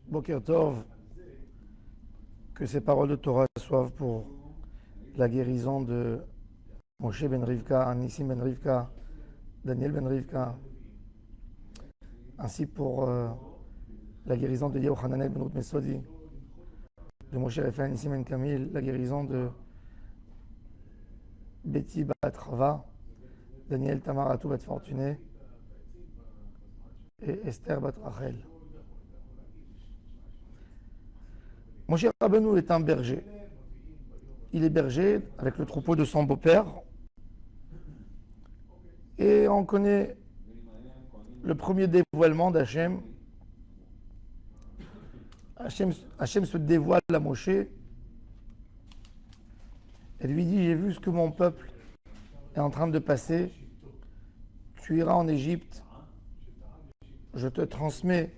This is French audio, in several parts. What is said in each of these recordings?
Boker Tov, que ces paroles de Torah soient pour la guérison de Moshe ben Rivka, Nissim ben Rivka, Daniel ben Rivka, ainsi pour la guérison de Yochanan ben Ruth Mesodi, de Moshe Refael Nissim ben Kamil, la guérison de Betty bat Rava, Daniel Tamar Atou bat Fortuné et Esther bat Rachel. Moshe Rabbeinu est un berger. Il est berger avec le troupeau de son beau-père. Et on connaît le premier dévoilement d'Hachem. Hachem se dévoile à Moshe et lui dit: j'ai vu ce que mon peuple est en train de passer. Tu iras en Égypte. Je te transmets,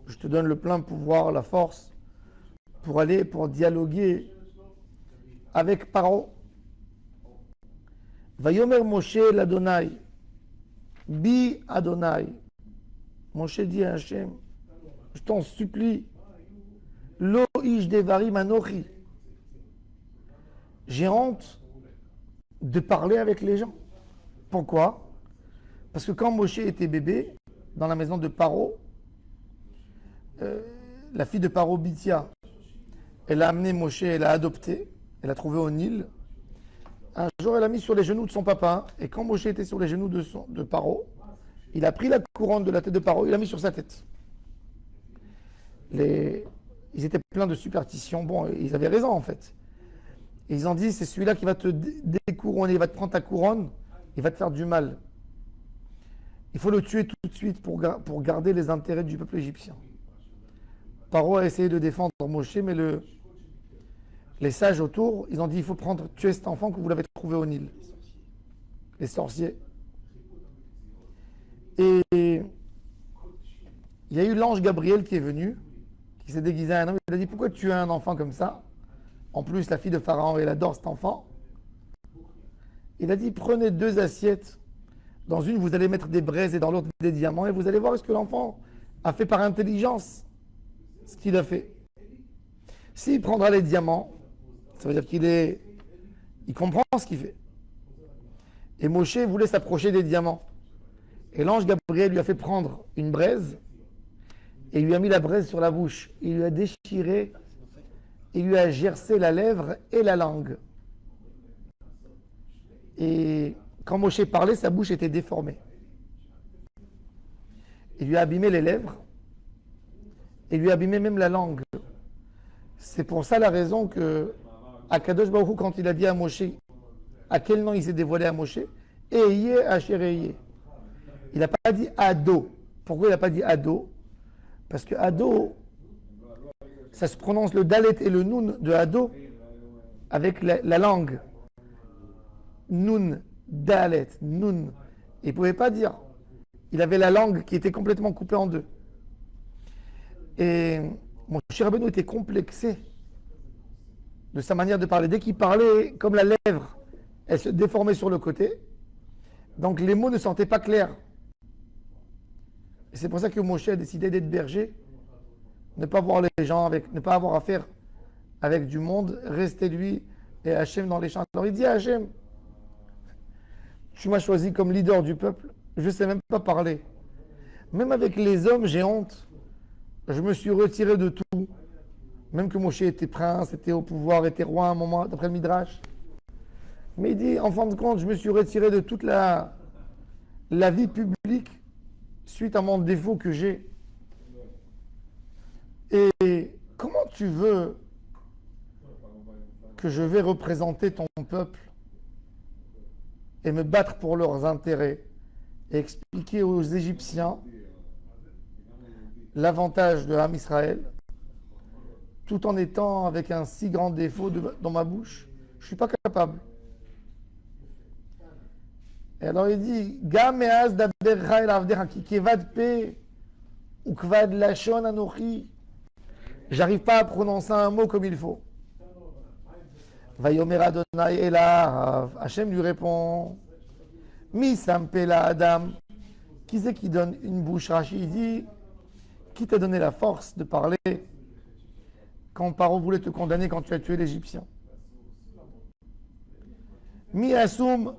je te donne le plein pouvoir, la force pour aller, pour dialoguer avec Paro. Vayomer Moshe l'Adonai, Bi Adonai. Moshe dit à Hachem: je t'en supplie, Lo ish devarim anochi. J'ai honte de parler avec les gens. Pourquoi? Parce que quand Moshe était bébé, dans la maison de Paro, la fille de Paro, Bithia, elle a amené Moshe, elle l'a adopté, elle l'a trouvé au Nil. Un jour, elle l'a mis sur les genoux de son papa, et quand Moshe était sur les genoux de Paro, il a pris la couronne de la tête de Paro, il l'a mis sur sa tête. Ils étaient pleins de superstitions. Bon, ils avaient raison en fait. Et ils ont dit: c'est celui-là qui va te découronner, il va te prendre ta couronne, il va te faire du mal. Il faut le tuer tout de suite pour garder les intérêts du peuple égyptien. Paro a essayé de défendre Moshe, mais les sages autour, ils ont dit: il faut tuer cet enfant que vous l'avez trouvé au Nil. Les sorciers. Et il y a eu l'ange Gabriel qui est venu, qui s'est déguisé en un homme. Il a dit: pourquoi tu as un enfant comme ça? En plus, la fille de Pharaon, elle adore cet enfant. Il a dit: prenez 2 assiettes. Dans une, vous allez mettre des braises et dans l'autre, des diamants. Et vous allez voir ce que l'enfant a fait par intelligence. Ce qu'il a fait. S'il prendra les diamants, ça veut dire il comprend ce qu'il fait. Et Moshe voulait s'approcher des diamants. Et l'ange Gabriel lui a fait prendre une braise et lui a mis la braise sur la bouche. Il lui a déchiré, il lui a gercé la lèvre et la langue. Et quand Moshe parlait, sa bouche était déformée. Il lui a abîmé les lèvres et lui a abîmé même la langue. C'est pour ça la raison que Akadosh Baruch Hu, quand il a dit à Moshe à quel nom il s'est dévoilé à Moshe, Eye Asher Eye. Il n'a pas dit Ado. Pourquoi il n'a pas dit Ado? Parce que Ado, ça se prononce le Dalet et le Nun de Ado avec la langue. Nun, Dalet, Nun. Il ne pouvait pas dire. Il avait la langue qui était complètement coupée en deux. Et Moshe Rabbeinu était complexé de sa manière de parler. Dès qu'il parlait, comme la lèvre, elle se déformait sur le côté. Donc les mots ne sentaient pas clairs. Et c'est pour ça que Moshe a décidé d'être berger, ne pas voir les gens, ne pas avoir affaire avec du monde, rester lui et Hachem dans les champs. Alors il dit à Hachem: tu m'as choisi comme leader du peuple, je ne sais même pas parler. Même avec les hommes, j'ai honte. Je me suis retiré de tout. Même que Moshe était prince, était au pouvoir, était roi à un moment, d'après le Midrash. Mais il dit, en fin de compte, je me suis retiré de toute la vie publique suite à mon défaut que j'ai. Et comment tu veux que je vais représenter ton peuple et me battre pour leurs intérêts et expliquer aux Égyptiens l'avantage de l'âme Israël, tout en étant avec un si grand défaut dans ma bouche? Je ne suis pas capable. Et alors il dit: Gam me'az dabercha el avdecha ki kevad pe ou kvad lashon anochi. J'arrive pas à prononcer un mot comme il faut. Vayomer Adonai elav. Hachem lui répond: Mi sampela Adam. Qui c'est qui donne une bouche? Rashi dit: Qui t'a donné la force de parler quand Paro voulait te condamner quand tu as tué l'Égyptien? Mi Assoum,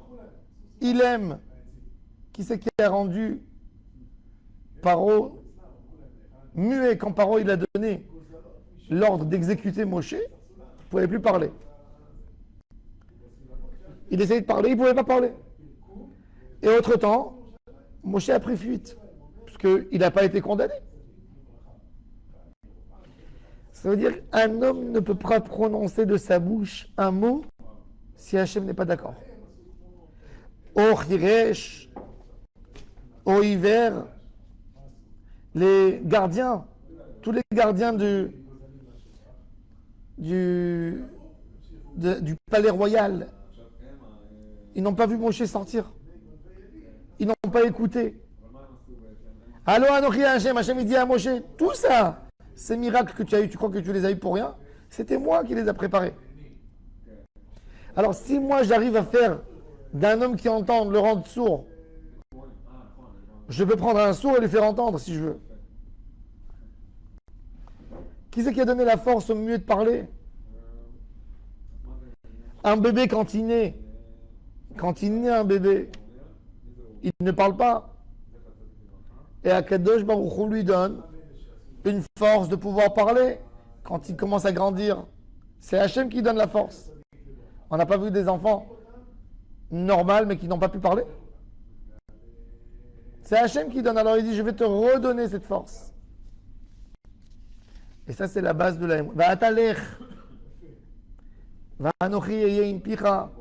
il aime. Qui c'est qui a rendu Paro muet quand Paro il a donné l'ordre d'exécuter Moshe? Il ne pouvait plus parler. Il essayait de parler, il ne pouvait pas parler. Et autre temps, Moshe a pris fuite, puisqu'il n'a pas été condamné. Ça veut dire qu'un homme ne peut pas prononcer de sa bouche un mot si Hachem n'est pas d'accord. O Hiresh, O Hiver, les gardiens, tous les gardiens du palais royal, ils n'ont pas vu Moshe sortir. Ils n'ont pas écouté. Allo Anochi Hachem, Hachem il dit à Moshe, tout ça, ces miracles que tu as eu, tu crois que tu les as eu pour rien? C'était moi qui les a préparés. Alors si moi j'arrive à faire d'un homme qui entend le rendre sourd, je peux prendre un sourd et lui faire entendre si je veux. Qui c'est qui a donné la force au muet de parler? Un bébé quand il naît un bébé, il ne parle pas. Et Akadosh Baruch Hu lui donne une force de pouvoir parler quand il commence à grandir. C'est Hachem qui donne la force. On n'a pas vu des enfants normaux mais qui n'ont pas pu parler? C'est Hachem qui donne. Alors il dit, je vais te redonner cette force. Et ça c'est la base de la... Va atalech. Va anochi eye im picha.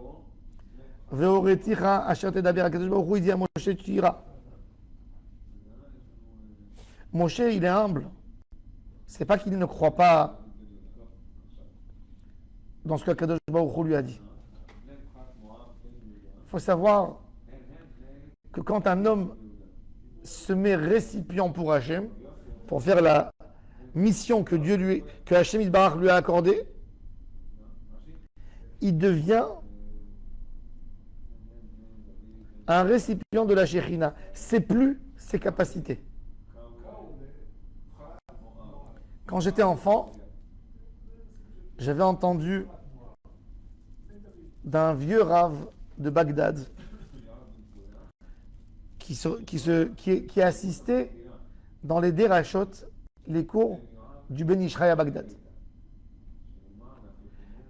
Veoreticha asher tedaber. Akadosh Baruch Hu il dit à Moshe, tu iras. Moshe, il est humble. C'est pas qu'il ne croit pas dans ce que Akadosh Baruch Hu lui a dit. Il faut savoir que quand un homme se met récipient pour Hachem, pour faire la mission que Hachem Yitbarach lui a accordée, il devient un récipient de la Shekhinah. C'est plus ses capacités. Quand j'étais enfant, j'avais entendu d'un vieux rave de Bagdad qui assistait dans les Derachot, les cours du Ben Ishraï à Bagdad.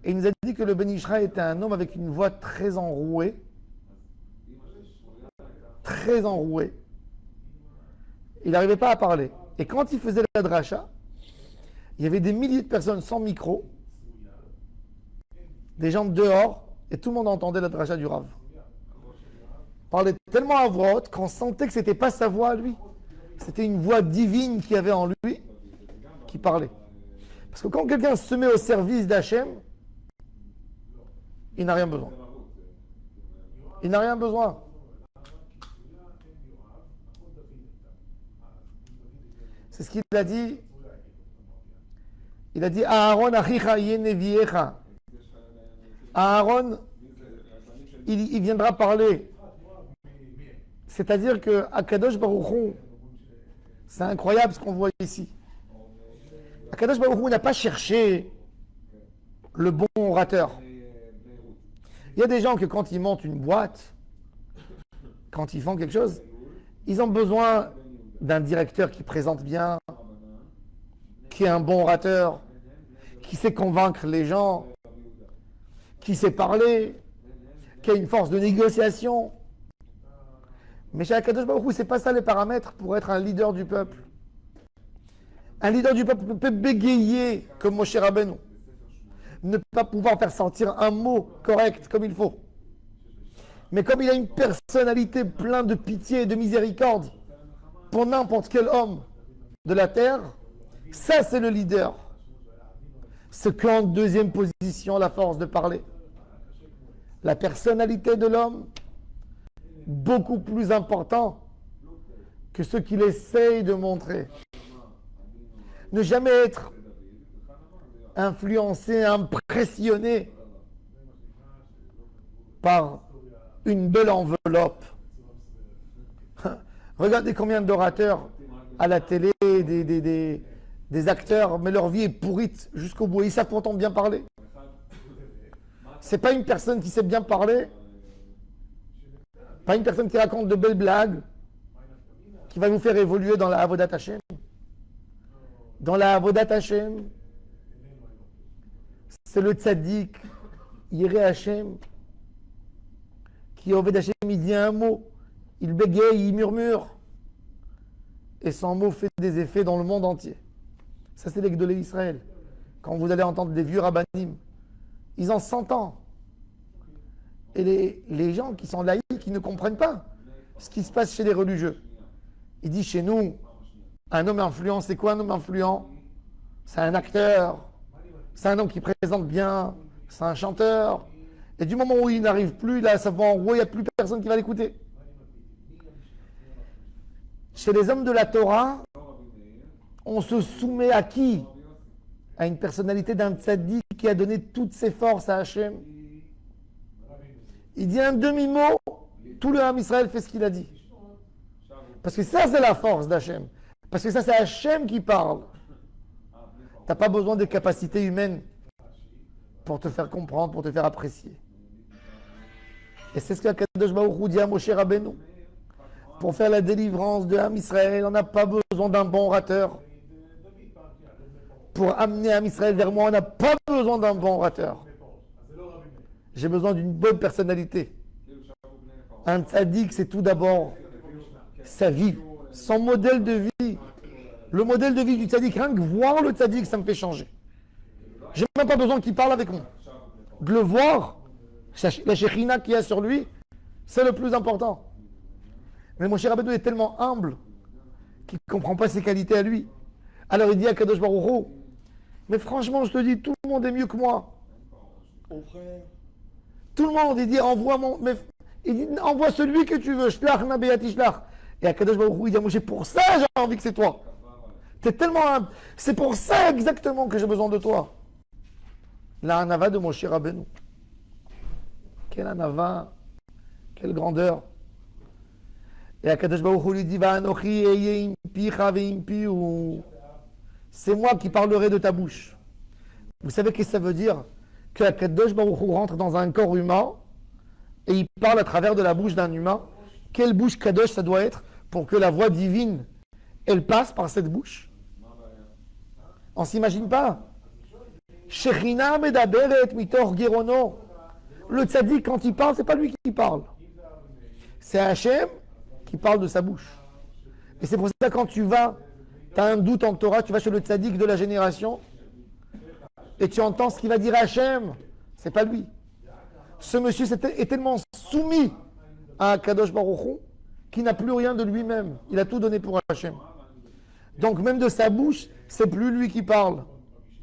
Et il nous a dit que le Ben Ishraï était un homme avec une voix très enrouée. Très enrouée. Il n'arrivait pas à parler. Et quand il faisait la dracha, il y avait des milliers de personnes sans micro, des gens dehors, et tout le monde entendait la dracha du Rav. Il parlait tellement à voix haute qu'on sentait que ce n'était pas sa voix à lui. C'était une voix divine qu'il y avait en lui qui parlait. Parce que quand quelqu'un se met au service d'Hachem, il n'a rien besoin. Il n'a rien besoin. C'est ce qu'il a dit. Il a dit Aaron achicha yeneviecha. Aaron, il viendra parler. C'est-à-dire que Akadosh Baruch Hu, c'est incroyable ce qu'on voit ici. Akadosh Baruch Hu n'a pas cherché le bon orateur. Il y a des gens que quand ils montent une boîte, quand ils font quelque chose, ils ont besoin d'un directeur qui présente bien, qui est un bon orateur, qui sait convaincre les gens, qui sait parler, qui a une force de négociation. Mais chez Akadosh Baruch Hu, ce n'est pas ça les paramètres pour être un leader du peuple. Un leader du peuple peut bégayer comme Moshe Rabbeinu, ne pas pouvoir faire sortir un mot correct comme il faut. Mais comme il a une personnalité pleine de pitié et de miséricorde pour n'importe quel homme de la terre, ça c'est le leader. Ce qu'en deuxième position, la force de parler. La personnalité de l'homme, beaucoup plus important que ce qu'il essaye de montrer. Ne jamais être influencé, impressionné par une belle enveloppe. Regardez combien d'orateurs à la télé des acteurs, mais leur vie est pourrite jusqu'au bout. Ils savent pourtant bien parler. C'est pas une personne qui sait bien parler, pas une personne qui raconte de belles blagues, qui va vous faire évoluer dans la Avodat Hashem. Dans la Avodat Hashem, c'est le tzaddik, Yireh Hashem, qui Oved Hashem, il dit un mot, il bégaye, il murmure, et son mot fait des effets dans le monde entier. Ça, c'est les Gdolé Israël. Quand vous allez entendre des vieux rabbanim, ils ont 100 ans. Et les gens qui sont laïcs, qui ne comprennent pas ce qui se passe chez les religieux. Il dit chez nous, un homme influent, c'est quoi un homme influent? C'est un acteur, c'est un homme qui présente bien, c'est un chanteur. Et du moment où il n'arrive plus, là, ça va en gros, il n'y a plus personne qui va l'écouter. Chez les hommes de la Torah, on se soumet à qui? À une personnalité d'un tzaddik qui a donné toutes ses forces à Hachem. Il dit un demi-mot, tout le Ham Israël fait ce qu'il a dit. Parce que ça, c'est la force d'Hachem. Parce que ça, c'est Hachem qui parle. Tu n'as pas besoin de capacités humaines pour te faire comprendre, pour te faire apprécier. Et c'est ce qu'Akadosh Baruch Hu dit à Moshe Rabbeinu. Pour faire la délivrance de Ham Israël, on n'a pas besoin d'un bon orateur. Pour amener Ham Israël vers moi, on n'a pas besoin d'un bon orateur. J'ai besoin d'une bonne personnalité. Un tzaddik, c'est tout d'abord sa vie, son modèle de vie. Le modèle de vie du tzaddik, rien que voir le tzaddik, ça me fait changer. J'ai même pas besoin qu'il parle avec moi. De le voir, la shekhinah qu'il y a sur lui, c'est le plus important. Mais mon cher Rabbeinu est tellement humble qu'il ne comprend pas ses qualités à lui. Alors il dit à Kadosh Baruch Hu, mais franchement, je te dis, tout le monde est mieux que moi. Tout le monde, il dit, envoie celui que tu veux, shlach na beyati shlach. Et à Kadosh Baruch Hu, il dit à Moshe, pour ça, j'ai envie que c'est toi. T'es tellement humble. C'est pour ça exactement que j'ai besoin de toi. La anava de Moshe Rabbeinu. Quelle anava, quelle grandeur. Et Akadosh Baruch Hu lui dit, Va'anochi eye im picha ve'im piu. C'est moi qui parlerai de ta bouche. Vous savez qu'est-ce que ça veut dire? Que Akadosh Baruch Hu rentre dans un corps humain et il parle à travers de la bouche d'un humain. Quelle bouche Kadosh ça doit être pour que la voix divine, elle passe par cette bouche? On ne s'imagine pas. Shechina medaberet mitor gerono. Le tzaddik, quand il parle, c'est pas lui qui parle. C'est Hachem qui parle de sa bouche. Et c'est pour ça que quand tu as un doute en Torah, tu vas chez le tzaddik de la génération et tu entends ce qu'il va dire Hachem. C'est pas lui. Ce monsieur est tellement soumis à Kadosh Baruch Hu qu'il n'a plus rien de lui-même. Il a tout donné pour Hachem. Donc même de sa bouche, c'est plus lui qui parle.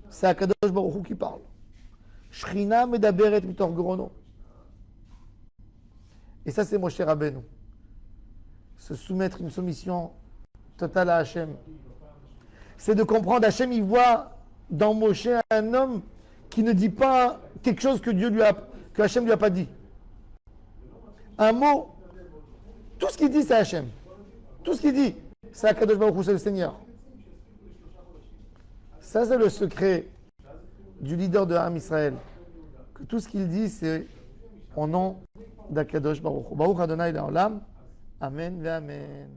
C'est Kadosh Baruch Hu qui parle. Shrina medaberet mitor grono. Et ça, c'est Moshe Rabbeinu. Se soumettre une soumission totale à Hachem. C'est de comprendre, Hachem, il voit dans Moshe un homme qui ne dit pas quelque chose que Hachem lui a pas dit. Un mot, tout ce qu'il dit, c'est Hachem. Tout ce qu'il dit, c'est Akadosh Baruch Hu, c'est le Seigneur. Ça, c'est le secret du leader de Ham Israël. Que tout ce qu'il dit, c'est au nom d'Akadosh Baruch Hu. Baruch Adonai Le'olam. Amen ve Amen.